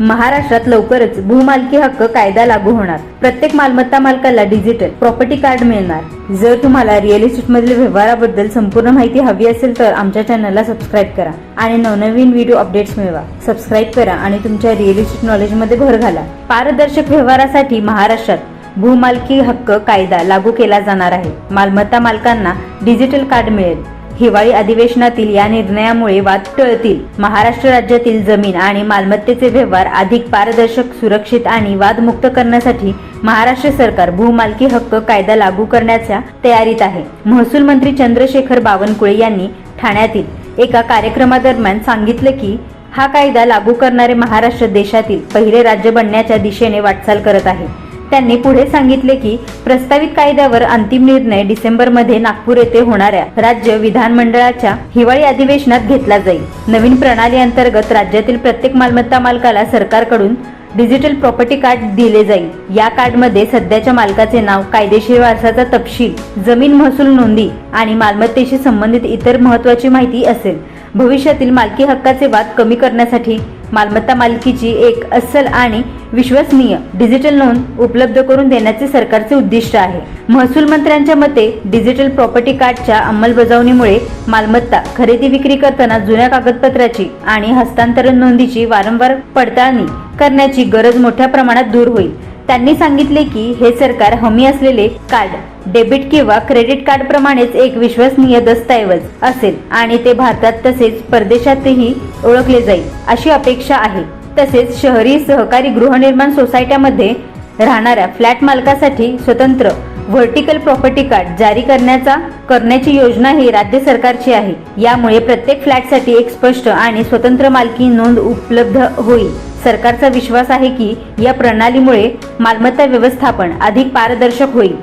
महाराष्ट्रात लवकरच भूमालकी हक्क कायदा लागू होणार. प्रत्येक मालमत्ता मालकाला डिजिटल प्रॉपर्टी कार्ड मिळणार. जर तुम्हाला रिअल इस्टेट मधील व्यवहाराबद्दल संपूर्ण माहिती हवी असेल तर आमच्या चॅनलला सबस्क्राईब करा आणि नवनवीन व्हिडिओ अपडेट्स मिळवा. सबस्क्राईब करा आणि तुमच्या रिअल इस्टेट नॉलेज मध्ये भर घाला. पारदर्शक व्यवहारासाठी महाराष्ट्रात भूमालकी हक्क कायदा लागू केला जाणार आहे. मालमत्ता मालकांना डिजिटल कार्ड मिळेल. हिवाळी अधिवेशनातील या निर्णयामुळे वाद टळतील. महाराष्ट्र राज्यातील जमीन आणि मालमत्तेचे व्यवहार अधिक पारदर्शक, सुरक्षित आणि वादमुक्त करण्यासाठी महाराष्ट्र सरकार भूमालकी हक्क कायदा लागू करण्याच्या तयारीत आहे. महसूल मंत्री चंद्रशेखर बावनकुळे यांनी ठाण्यातील एका कार्यक्रमादरम्यान सांगितले की हा कायदा लागू करणारे महाराष्ट्र देशातील पहिले राज्य बनण्याच्या दिशेने वाटचाल करत आहे. त्यांनी पुढे सांगितले की प्रस्तावित कायद्यावर अंतिम निर्णय डिसेंबरमध्ये नागपूर येथे होणाऱ्या राज्य विधानमंडळाच्या हिवाळी अधिवेशनात घेतला जाईल. नवीन प्रणाली अंतर्गत राज्यातील प्रत्येक मालमत्ता मालकाला सरकारकडून डिजिटल प्रॉपर्टी कार्ड दिले जाईल. या कार्डमध्ये सध्याच्या मालकाचे नाव, कायदेशीर वारसाचा तपशील, जमीन महसूल नोंदी आणि मालमत्तेशी संबंधित इतर महत्त्वाची माहिती असेल. भविष्यातील मालकी हक्काचे वाद कमी करण्यासाठी मालमत्ता मालकीची एक अस्सल आणि विश्वसनीय डिजिटल नोंद उपलब्ध करून देण्याचे सरकारचे उद्दिष्ट आहे. महसूल मंत्र्यांच्या मते डिजिटल प्रॉपर्टी कार्डच्या अंमलबजावणीमुळे मालमत्ता खरेदी विक्री करताना जुन्या कागदपत्राची आणि हस्तांतरण नोंदीची वारंवार पडताळणी करण्याची गरज मोठ्या प्रमाणात दूर होईल. त्यांनी सांगितले की हे सरकार हमी असलेले कार्ड डेबिट किंवा क्रेडिट कार्ड प्रमाणेच एक विश्वसनीय दस्तऐवज असेल आणि ते भारतात तसेच परदेशातही ओळखले जाईल अशी अपेक्षा आहे. तसेच शहरी सहकारी गृहनिर्माण सोसायट्यामध्ये राहणाऱ्या फ्लॅट मालकासाठी स्वतंत्र व्हर्टिकल प्रॉपर्टी कार्ड जारी करण्याची योजना ही राज्य सरकारची आहे. यामुळे प्रत्येक फ्लॅटसाठी एक स्पष्ट आणि स्वतंत्र मालकी नोंद उपलब्ध होईल. सरकारचा विश्वास आहे की या प्रणालीमुळे मालमत्ता व्यवस्थापन अधिक पारदर्शक होईल.